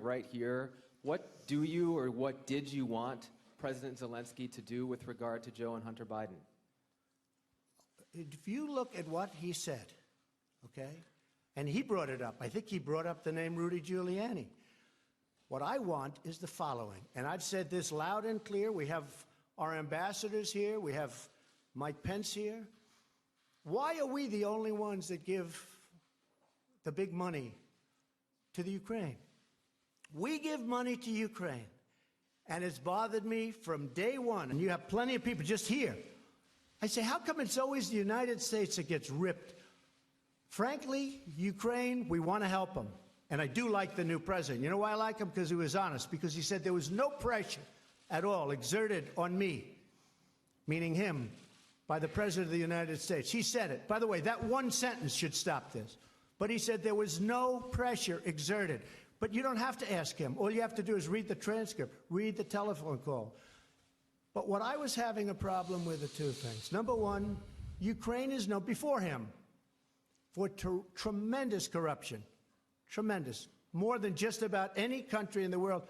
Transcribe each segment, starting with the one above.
right here. What do you or what did you want President Zelensky to do with regard to Joe and Hunter Biden? If you look at what he said, okay, and he brought it up. I think he brought up the name Rudy Giuliani. What I want is the following, and I've said this loud and clear. We have our ambassadors here. We have Mike Pence here. Why are we the only ones that give the big money to the Ukraine? We give money to Ukraine, and it's bothered me from day one, and you have plenty of people just here. I say, how come it's always the United States that gets ripped? Frankly, Ukraine, we want to help them. And I do like the new president. You know why I like him? Because he was honest. Because he said there was no pressure at all exerted on me, meaning him, by the President of the United States. He said it. By the way, that one sentence should stop this. But he said there was no pressure exerted. But you don't have to ask him. All you have to do is read the transcript, read the telephone call. But what I was having a problem with are two things. Number one, Ukraine is known before him for tremendous corruption. Tremendous. More than just about any country in the world.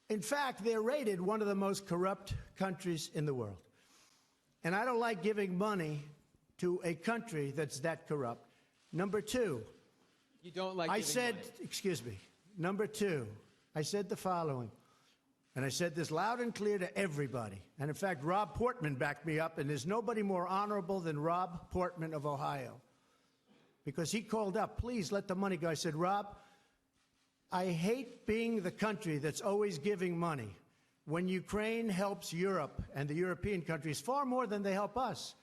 In fact, they're rated one of the most corrupt countries in the world. And I don't like giving money to a country that's that corrupt. Number two, you don't like I said, money. Excuse me. Number two, I said the following. And I said this loud and clear to everybody. And in fact, Rob Portman backed me up. And there's nobody more honorable than Rob Portman of Ohio. Because he called up, please let the money go. I said, Rob, I hate being the country that's always giving money when Ukraine helps Europe and the European countries far more than they help us.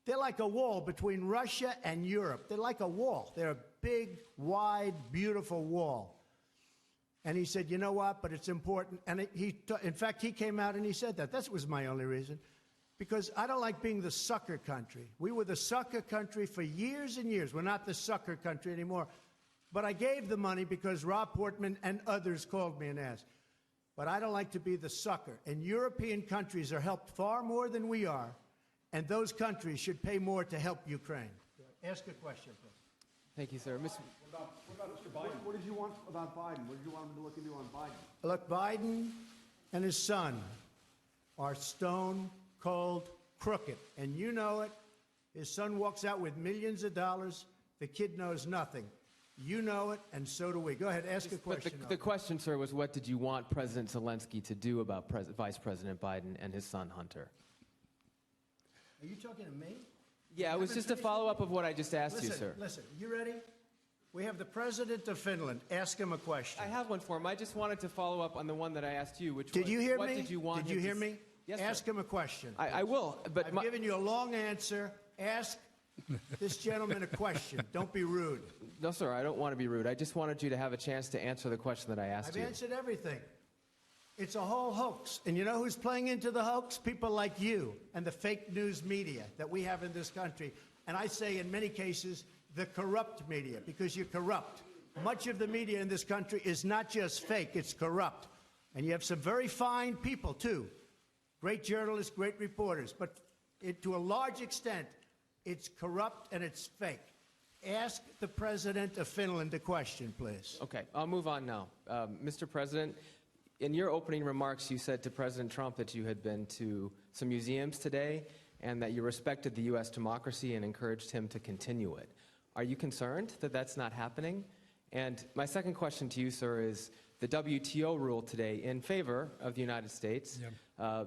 They're like a wall between Russia and Europe. They're like a wall. They're a big, wide, beautiful wall. And he said, you know what, but it's important. And in fact, he came out and he said that. That was my only reason. Because I don't like being the sucker country. We were the sucker country for years and years. We're not the sucker country anymore. But I gave the money because Rob Portman and others called me and asked. But I don't like to be the sucker. And European countries are helped far more than we are. And those countries should pay more to help Ukraine. Ask a question, please. Thank you, sir. What about Mr. Biden? What did you want about Biden? What did you want him to look into on Biden? Look, Biden and his son are stone cold crooked. And you know it. His son walks out with millions of dollars. The kid knows nothing. You know it, and so do we. Go ahead, ask a question. But the question, sir, was what did you want President Zelensky to do about Vice President Biden and his son Hunter? Are you talking to me? Yeah, it was just a follow-up of what I just asked you, sir. Listen, you ready? We have the President of Finland. Ask him a question. I have one for him. I just wanted to follow up on the one that I asked you, which was, did you hear what me? did you want Did you hear me? Yes, ask sir. him a question. I will. But I've given you a long answer. Ask this gentleman a question. Don't be rude. No, sir, I don't want to be rude. I just wanted you to have a chance to answer the question that I asked you. I've answered everything. It's a whole hoax. And you know who's playing into the hoax? People like you and the fake news media that we have in this country. And I say in many cases, the corrupt media, because you're corrupt. Much of the media in this country is not just fake, it's corrupt. And you have some very fine people, too. Great journalists, great reporters. But to a large extent, it's corrupt and it's fake. Ask the President of Finland a question, please. Okay, I'll move on now. Mr. President, in your opening remarks, you said to President Trump that you had been to some museums today and that you respected the U.S. democracy and encouraged him to continue it. Are you concerned that that's not happening? And my second question to you, sir, is the WTO ruled today in favor of the United States,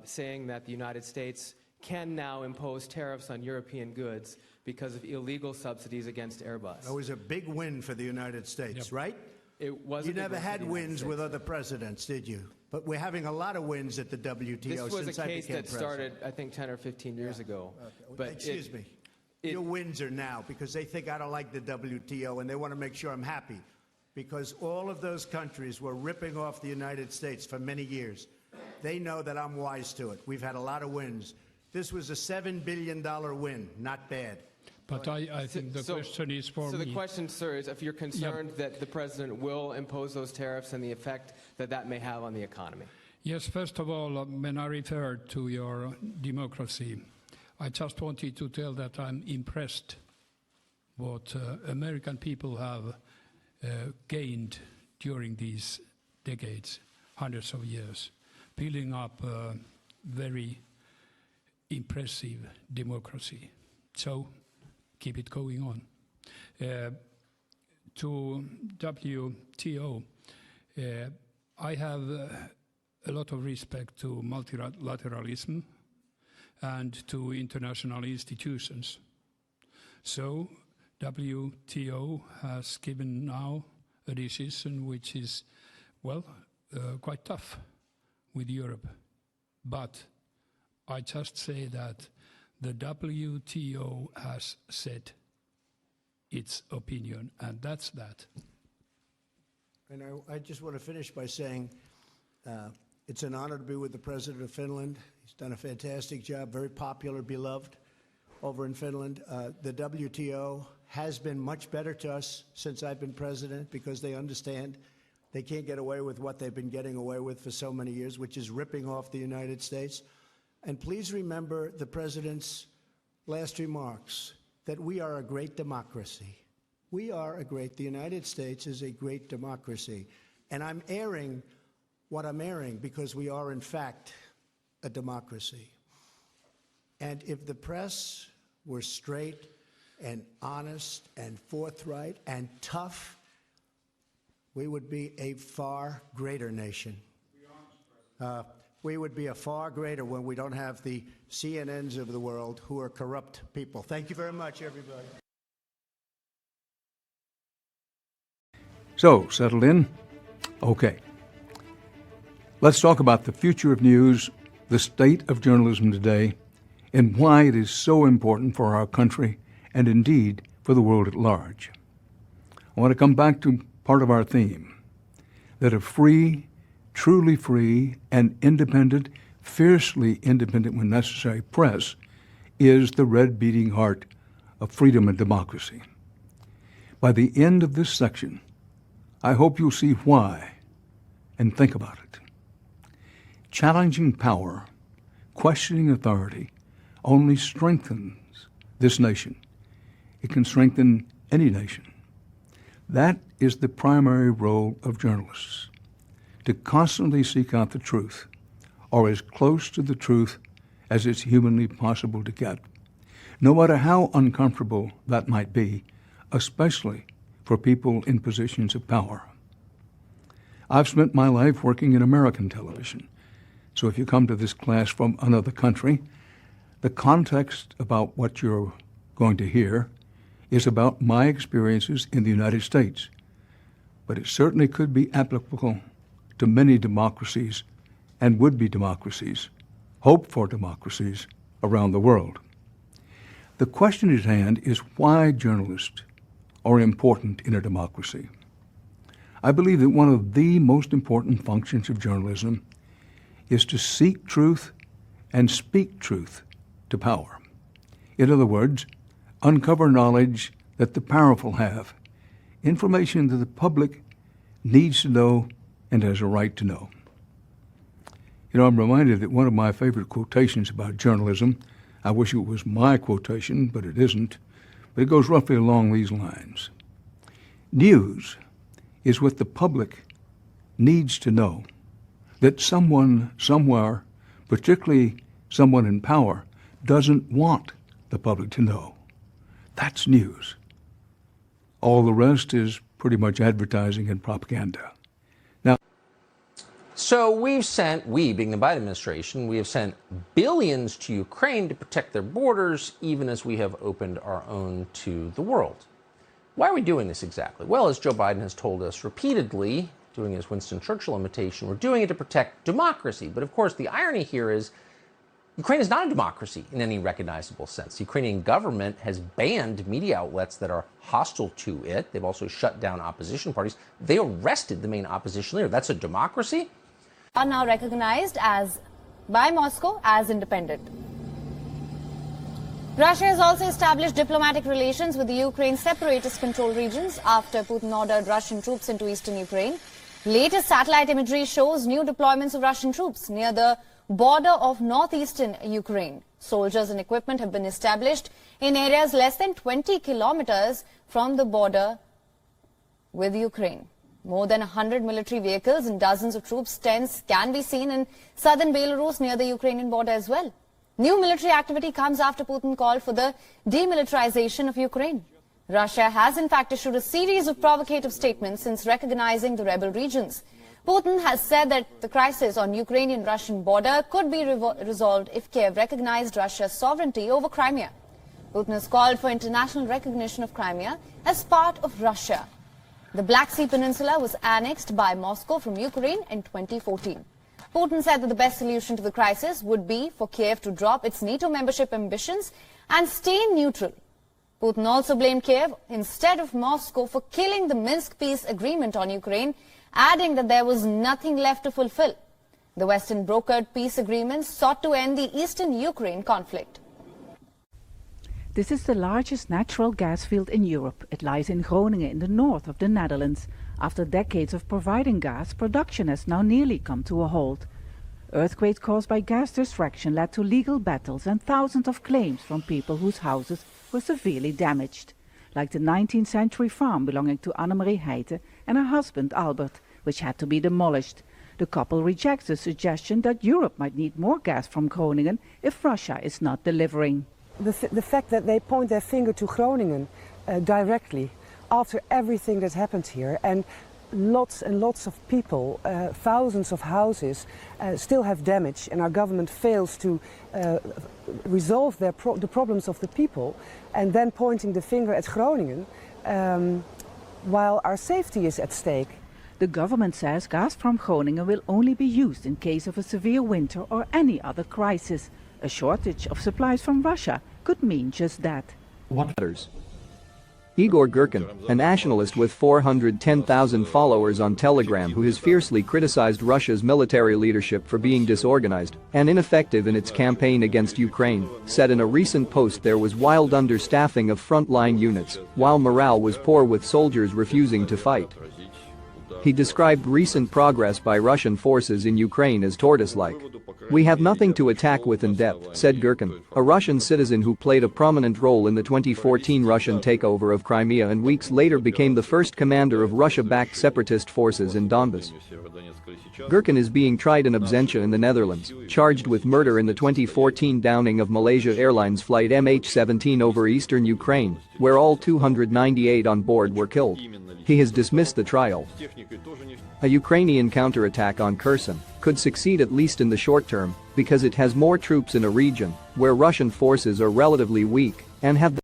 saying that the United States can now impose tariffs on European goods because of illegal subsidies against Airbus. That was a big win for the United States, right? It was. You never had wins with other presidents, did you? But we're having a lot of wins at the WTO this was since a I case became that started, I think, 10 or 15 years ago. Okay. But excuse me. Your wins are now because they think I don't like the WTO and they want to make sure I'm happy. Because all of those countries were ripping off the United States for many years. They know that I'm wise to it. We've had a lot of wins. This was a $7 billion win. Not bad. But I think the question is for me. So the question, sir, is if you're concerned that the president will impose those tariffs and the effect that that may have on the economy. Yes, first of all, when I referred to your democracy, I just wanted to tell that I'm impressed what American people have gained during these decades, hundreds of years, building up a very impressive democracy. So keep it going on. To WTO, I have a lot of respect to multilateralism and to international institutions. So WTO has given now a decision which is, well, quite tough with Europe. But I just say that the WTO has said its opinion, and that's that. And I just want to finish by saying it's an honor to be with the President of Finland. He's done a fantastic job, very popular, beloved over in Finland. The WTO has been much better to us since I've been president because they understand they can't get away with what they've been getting away with for so many years, which is ripping off the United States. And please remember the President's last remarks, that we are a great democracy. We are the United States is a great democracy. And I'm airing what I'm airing because we are, in fact, a democracy. And if the press were straight and honest and forthright and tough, we would be a far greater nation. We would be a far greater when we don't have the CNNs of the world who are corrupt people. Thank you very much, everybody. So, settled in? Okay. Let's talk about the future of news, the state of journalism today, and why it is so important for our country and indeed for the world at large. I want to come back to part of our theme, that a free, truly free and independent, fiercely independent when necessary press is the red beating heart of freedom and democracy. By the end of this section, I hope you'll see why and think about it. Challenging power, questioning authority, only strengthens this nation. It can strengthen any nation. That is the primary role of journalists, to constantly seek out the truth, or as close to the truth as it's humanly possible to get, no matter how uncomfortable that might be, especially for people in positions of power. I've spent my life working in American television, so if you come to this class from another country, the context about what you're going to hear is about my experiences in the United States, but it certainly could be applicable to many democracies and would-be democracies, hope for democracies around the world. The question at hand is why journalists are important in a democracy. I believe that one of the most important functions of journalism is to seek truth and speak truth to power. In other words, uncover knowledge that the powerful have, information that the public needs to know and has a right to know. You know, I'm reminded that one of my favorite quotations about journalism, I wish it was my quotation, but it isn't, but it goes roughly along these lines. News is what the public needs to know, that someone somewhere, particularly someone in power, doesn't want the public to know. That's news. All the rest is pretty much advertising and propaganda. Now, so we being the Biden administration, we have sent billions to Ukraine to protect their borders, even as we have opened our own to the world. Why are we doing this exactly? Well, as Joe Biden has told us repeatedly, doing his Winston Churchill imitation, we're doing it to protect democracy. But of course, the irony here is Ukraine is not a democracy in any recognizable sense. The Ukrainian government has banned media outlets that are hostile to it. They've also shut down opposition parties. They arrested the main opposition leader. That's a democracy? Are now recognized by Moscow as independent. Russia has also established diplomatic relations with the Ukraine separatist-controlled regions after Putin ordered Russian troops into eastern Ukraine. Latest satellite imagery shows new deployments of Russian troops near the border of northeastern Ukraine. Soldiers and equipment have been established in areas less than 20 kilometers from the border with Ukraine. More than 100 military vehicles and dozens of troops' tents can be seen in southern Belarus near the Ukrainian border as well. New military activity comes after Putin called for the demilitarization of Ukraine. Russia has in fact issued a series of provocative statements since recognizing the rebel regions. Putin has said that the crisis on Ukrainian-Russian border could be resolved if Kiev recognized Russia's sovereignty over Crimea. Putin has called for international recognition of Crimea as part of Russia. The Black Sea Peninsula was annexed by Moscow from Ukraine in 2014. Putin said that the best solution to the crisis would be for Kiev to drop its NATO membership ambitions and stay neutral. Putin also blamed Kiev instead of Moscow for killing the Minsk peace agreement on Ukraine, adding that there was nothing left to fulfill. The Western brokered peace agreement sought to end the eastern Ukraine conflict. This is the largest natural gas field in Europe. It lies in Groningen in the north of the Netherlands. After decades of providing gas, production has now nearly come to a halt. Earthquakes caused by gas distraction led to legal battles and thousands of claims from people whose houses were severely damaged. Like the 19th century farm belonging to Annemarie Heijten and her husband Albert, which had to be demolished. The couple rejects the suggestion that Europe might need more gas from Groningen if Russia is not delivering. The fact that they point their finger to Groningen directly after everything that happened here, and lots of people, thousands of houses still have damage, and our government fails to resolve the problems of the people, and then pointing the finger at Groningen while our safety is at stake. The government says gas from Groningen will only be used in case of a severe winter or any other crisis. A shortage of supplies from Russia could mean just that. What matters? Igor Girkin, a nationalist with 410,000 followers on Telegram who has fiercely criticized Russia's military leadership for being disorganized and ineffective in its campaign against Ukraine, said in a recent post there was wild understaffing of frontline units, while morale was poor with soldiers refusing to fight. He described recent progress by Russian forces in Ukraine as tortoise-like. "We have nothing to attack with in depth," said Girkin, a Russian citizen who played a prominent role in the 2014 Russian takeover of Crimea and weeks later became the first commander of Russia-backed separatist forces in Donbas. Girkin is being tried in absentia in the Netherlands, charged with murder in the 2014 downing of Malaysia Airlines flight MH17 over eastern Ukraine, where all 298 on board were killed. He has dismissed the trial. A Ukrainian counterattack on Kherson could succeed at least in the short term because it has more troops in a region where Russian forces are relatively weak and have